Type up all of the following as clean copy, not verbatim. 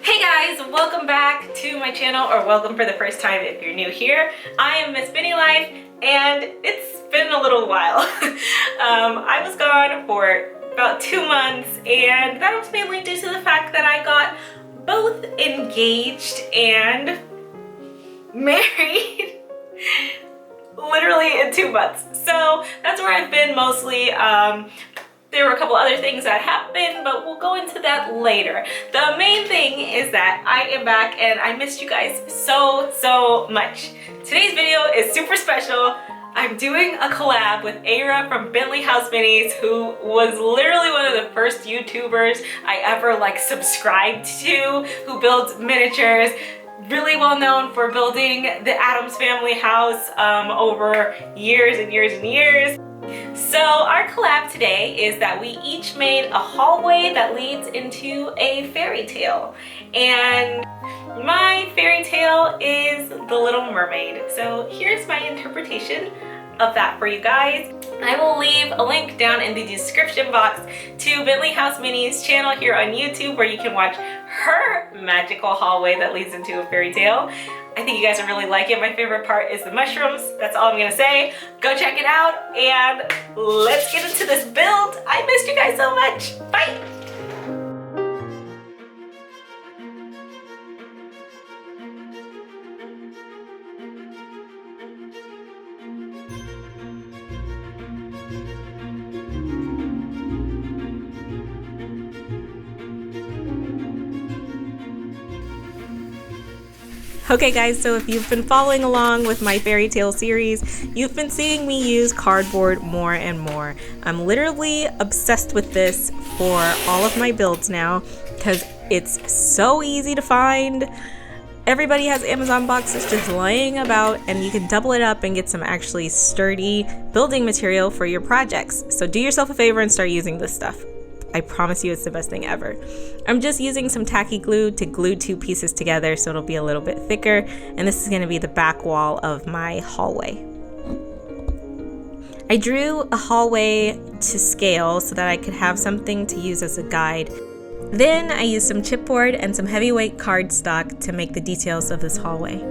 Hey guys, welcome back to my channel, or welcome for the first time if you're new here. I am Miss Benny Life, and it's been a little while. I was gone for about 2 months, and that was mainly due to the fact that I got both engaged and married literally in 2 months. So that's where I've been mostly. There were a couple other things that happened, but we'll go into that later. The main thing is that I am back and I missed you guys so much. Today's video is super special. I'm doing a collab with Aira from Bentley House Minis, who was literally one of the first YouTubers I ever subscribed to, who builds miniatures. Really well known for building the Addams family house over years and years and years. So our collab today is that we each made a hallway that leads into a fairy tale. And my fairy tale is The Little Mermaid. So here's my interpretation of that for you guys. I will leave a link down in the description box to Bentley House Minis channel here on YouTube, where you can watch her magical hallway that leads into a fairy tale. I think you guys will really like it. My favorite part is the mushrooms. That's all I'm gonna say. Go check it out and let's get into this build. I missed you guys so much. Bye. Okay guys, so if you've been following along with my fairy tale series, you've been seeing me use cardboard more and more. I'm literally obsessed with this for all of my builds now because it's so easy to find. Everybody has Amazon boxes just laying about, and you can double it up and get some actually sturdy building material for your projects. So do yourself a favor and start using this stuff. I promise you it's the best thing ever. I'm just using some tacky glue to glue 2 pieces together so it'll be a little bit thicker, and this is going to be the back wall of my hallway. I drew a hallway to scale so that I could have something to use as a guide. Then I used some chipboard and some heavyweight cardstock to make the details of this hallway.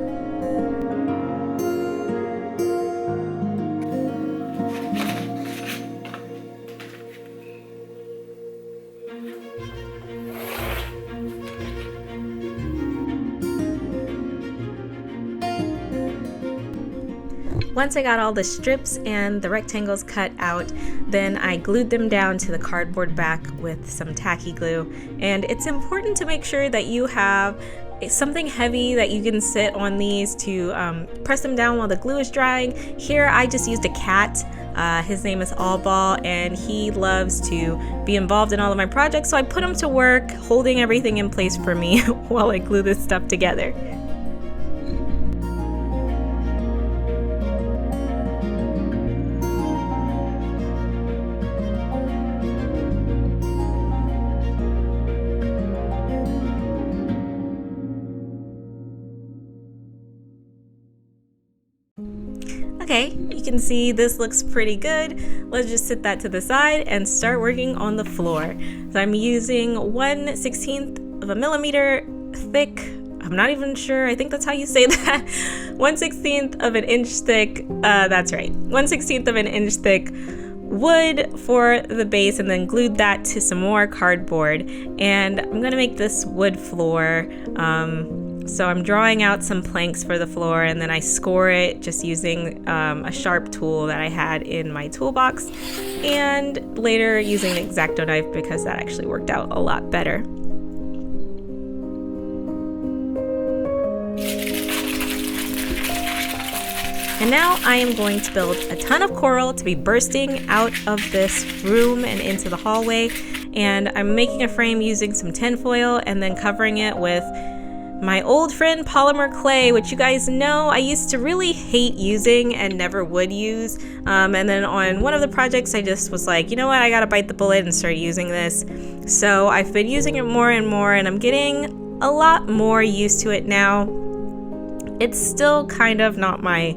Once I got all the strips and the rectangles cut out, then I glued them down to the cardboard back with some tacky glue. And it's important to make sure that you have something heavy that you can sit on these to press them down while the glue is drying. Here I just used a cat. His name is Allball, and he loves to be involved in all of my projects, so I put him to work holding everything in place for me while I glue this stuff together. Okay, you can see this looks pretty good. Let's just set that to the side and start working on the floor. So I'm using 1/16 of a millimeter thick, I'm not even sure, I think that's how you say that, 1/16 of an inch thick, that's right, 1/16 of an inch thick wood for the base, and then glued that to some more cardboard. And I'm gonna make this wood floor. So I'm drawing out some planks for the floor, and then I score it just using a sharp tool that I had in my toolbox, and later using an X-Acto knife because that actually worked out a lot better. And now I am going to build a ton of coral to be bursting out of this room and into the hallway. And I'm making a frame using some tinfoil and then covering it with my old friend polymer clay, which you guys know I used to really hate using and never would use. And then on one of the projects I just was like, you know what, I gotta bite the bullet and start using this. So I've been using it more and more, and I'm getting a lot more used to it now. It's still kind of not my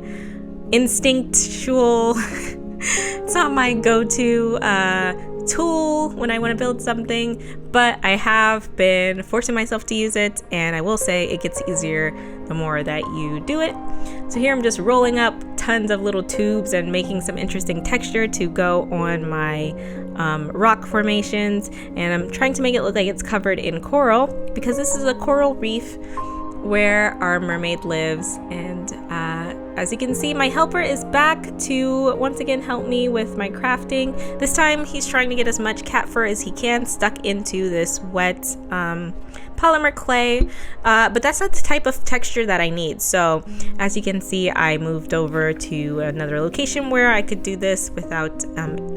instinctual, it's not my go-to tool when I want to build something, but I have been forcing myself to use it, and I will say it gets easier the more that you do it. So here I'm just rolling up tons of little tubes and making some interesting texture to go on my rock formations, and I'm trying to make it look like it's covered in coral because this is a coral reef where our mermaid lives. And as you can see, my helper is back to once again help me with my crafting. This time he's trying to get as much cat fur as he can stuck into this wet polymer clay, but that's not the type of texture that I need. So as you can see, I moved over to another location where I could do this without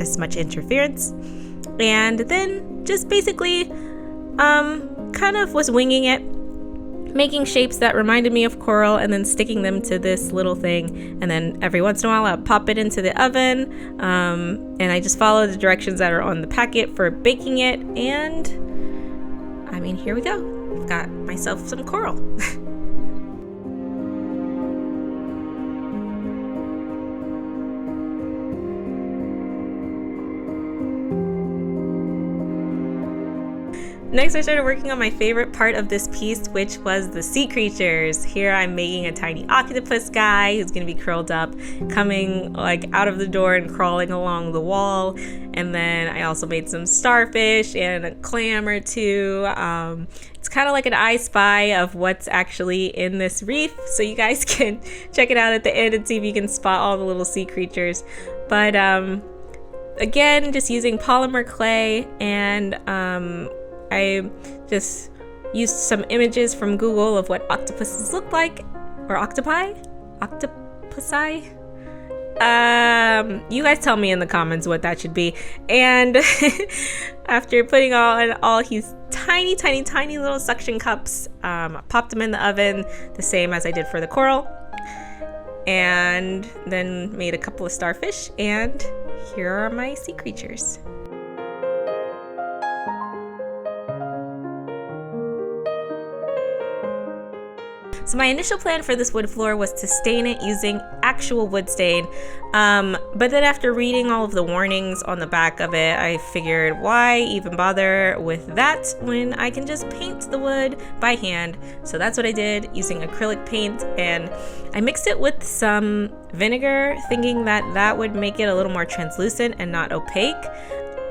as much interference, and then just basically kind of was winging it, making shapes that reminded me of coral and then sticking them to this little thing, and then every once in a while I'll pop it into the oven, and I just follow the directions that are on the packet for baking it, and I mean, here we go. I've got myself some coral. Next, I started working on my favorite part of this piece, which was the sea creatures. Here I'm making a tiny octopus guy who's gonna be curled up, coming like out of the door and crawling along the wall. And then I also made some starfish and a clam or two. It's kind of like an I Spy of what's actually in this reef, so you guys can check it out at the end and see if you can spot all the little sea creatures. But again, just using polymer clay, and I just used some images from Google of what octopuses look like, or octopi? Octopusi? You guys tell me in the comments what that should be. And after putting all his tiny little suction cups, popped them in the oven, the same as I did for the coral, and then made a couple of starfish, and here are my sea creatures. So my initial plan for this wood floor was to stain it using actual wood stain, but then after reading all of the warnings on the back of it, I figured why even bother with that when I can just paint the wood by hand. So that's what I did using acrylic paint, and I mixed it with some vinegar, thinking that that would make it a little more translucent and not opaque.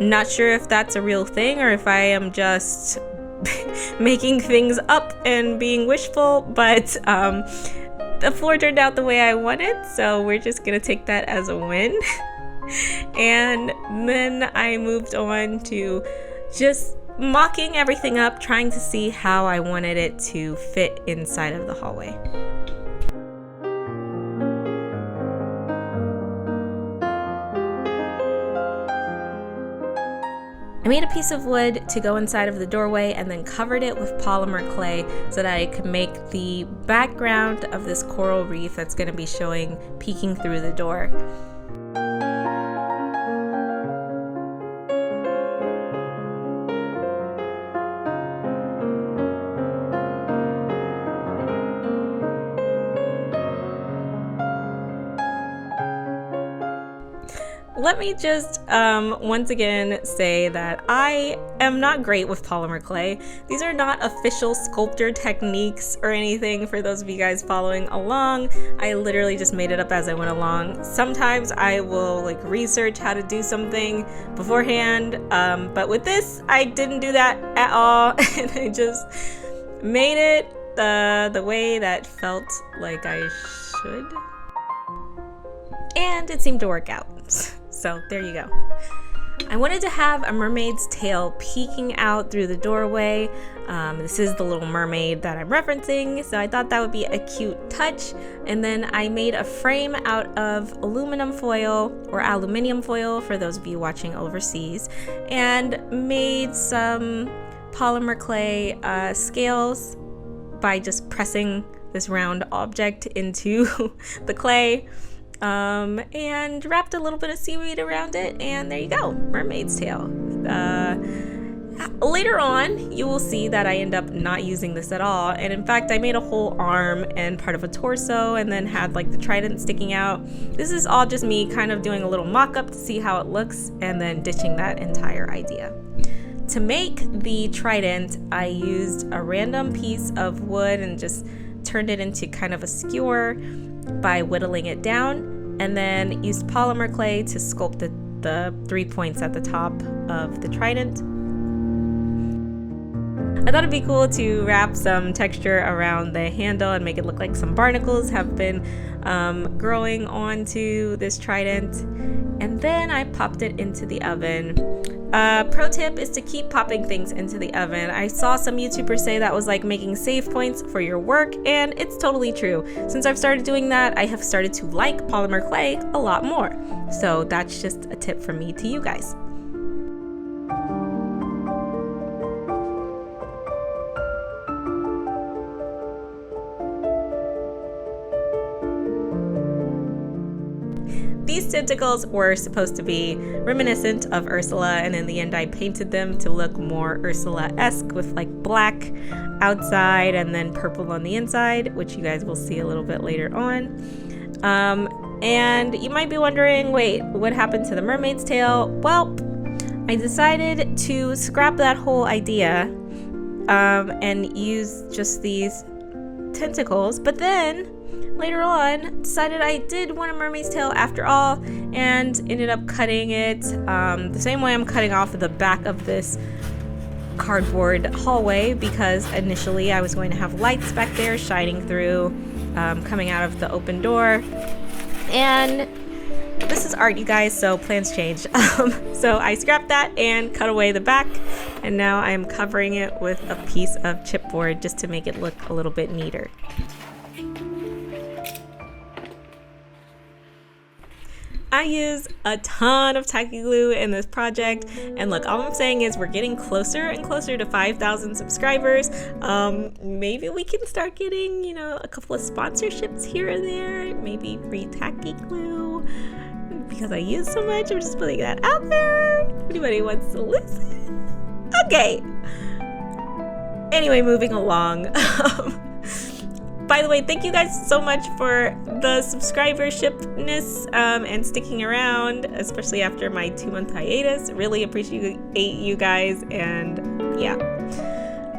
Not sure if that's a real thing or if I am just making things up and being wishful, but the floor turned out the way I wanted, so we're just gonna take that as a win. And then I moved on to just mocking everything up, trying to see how I wanted it to fit inside of the hallway. I made a piece of wood to go inside of the doorway and then covered it with polymer clay so that I could make the background of this coral reef that's going to be showing peeking through the door. Let me just once again say that I am not great with polymer clay. These are not official sculptor techniques or anything for those of you guys following along. I literally just made it up as I went along. Sometimes I will like research how to do something beforehand, but with this I didn't do that at all, and I just made it the way that felt like I should, and it seemed to work out. So there you go. I wanted to have a mermaid's tail peeking out through the doorway. This is the little mermaid that I'm referencing, so I thought that would be a cute touch. And then I made a frame out of aluminum foil, or aluminium foil for those of you watching overseas, and made some polymer clay scales by just pressing this round object into the clay. And wrapped a little bit of seaweed around it, and there you go, mermaid's tail. Later on, you will see that I end up not using this at all, and in fact I made a whole arm and part of a torso and then had like the trident sticking out. This is all just me kind of doing a little mock-up to see how it looks and then ditching that entire idea. To make the trident, I used a random piece of wood and just turned it into kind of a skewer by whittling it down, and then used polymer clay to sculpt the 3 points at the top of the trident. I thought it'd be cool to wrap some texture around the handle and make it look like some barnacles have been growing onto this trident. And then I popped it into the oven. Pro tip is to keep popping things into the oven. I saw some YouTubers say that was like making save points for your work, and it's totally true. Since I've started doing that, I have started to like polymer clay a lot more. So that's just a tip from me to you guys. These tentacles were supposed to be reminiscent of Ursula, and in the end I painted them to look more Ursula-esque with like black outside and then purple on the inside, which you guys will see a little bit later on. And you might be wondering, wait, what happened to the mermaid's tail? Well, I decided to scrap that whole idea and use just these tentacles, but then later on decided I did want a mermaid's tail after all, and ended up cutting it the same way I'm cutting off the back of this cardboard hallway, because initially I was going to have lights back there shining through, coming out of the open door. And this is art, you guys, so plans change. So I scrapped that and cut away the back, and now I'm covering it with a piece of chipboard just to make it look a little bit neater. I use a ton of Tacky glue in this project, and look, all I'm saying is we're getting closer and closer to 5,000 subscribers. Maybe we can start getting, you know, a couple of sponsorships here or there, maybe free Tacky glue, because I use so much. I'm just putting that out there. If anybody wants to listen. Okay. Anyway, moving along. By the way, thank you guys so much for the subscribershipness and sticking around, especially after my 2-month hiatus. Really appreciate you guys, and yeah.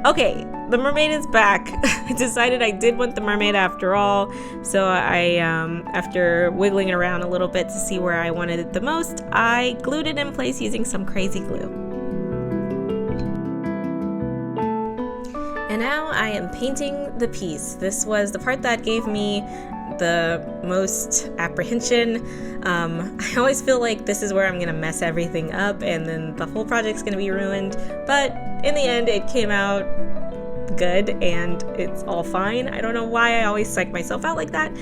Okay, the mermaid is back. I decided I did want the mermaid after all, so I, after wiggling it around a little bit to see where I wanted it the most, I glued it in place using some crazy glue. And now I am painting the piece. This was the part that gave me the most apprehension. I always feel like this is where I'm gonna mess everything up and then the whole project's gonna be ruined. But in the end, it came out good and it's all fine. I don't know why I always psych myself out like that.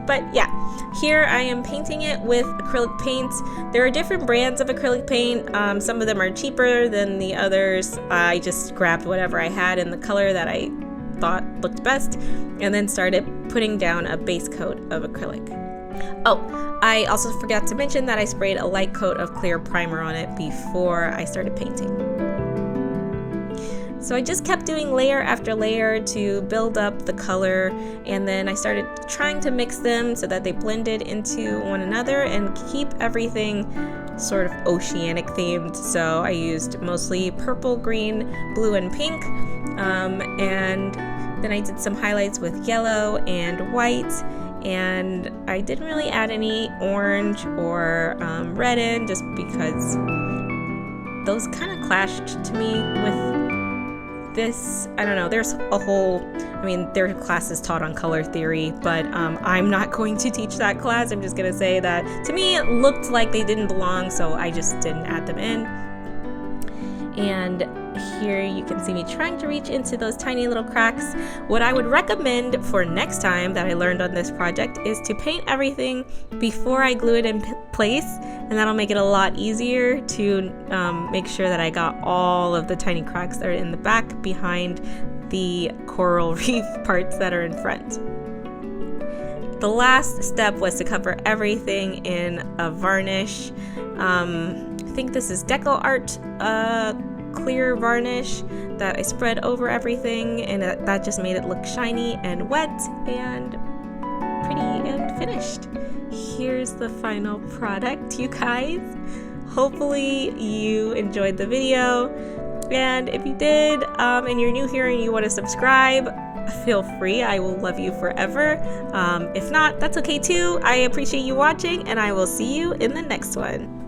But yeah, here I am painting it with acrylic paint. There are different brands of acrylic paint. Some of them are cheaper than the others. I just grabbed whatever I had in the color that I thought looked best, and then started putting down a base coat of acrylic. Oh, I also forgot to mention that I sprayed a light coat of clear primer on it before I started painting. So I just kept doing layer after layer to build up the color, and then I started trying to mix them so that they blended into one another and keep everything sort of oceanic themed. So I used mostly purple, green, blue, and pink, and then I did some highlights with yellow and white, and I didn't really add any orange or red in just because those kind of clashed to me with this. I don't know, there's a whole, I mean, there are classes taught on color theory, but I'm not going to teach that class. I'm just gonna say that to me it looked like they didn't belong, so I just didn't add them in. And here you can see me trying to reach into those tiny little cracks. What I would recommend for next time that I learned on this project is to paint everything before I glue it in place, and that'll make it a lot easier to make sure that I got all of the tiny cracks that are in the back behind the coral reef parts that are in front. The last step was to cover everything in a varnish. I think this is Deco Art clear varnish that I spread over everything, and that just made it look shiny and wet and pretty and finished. Here's the final product, you guys. Hopefully you enjoyed the video, and if you did and you're new here and you want to subscribe, feel free. I will love you forever. If not, that's okay too. I appreciate you watching, and I will see you in the next one.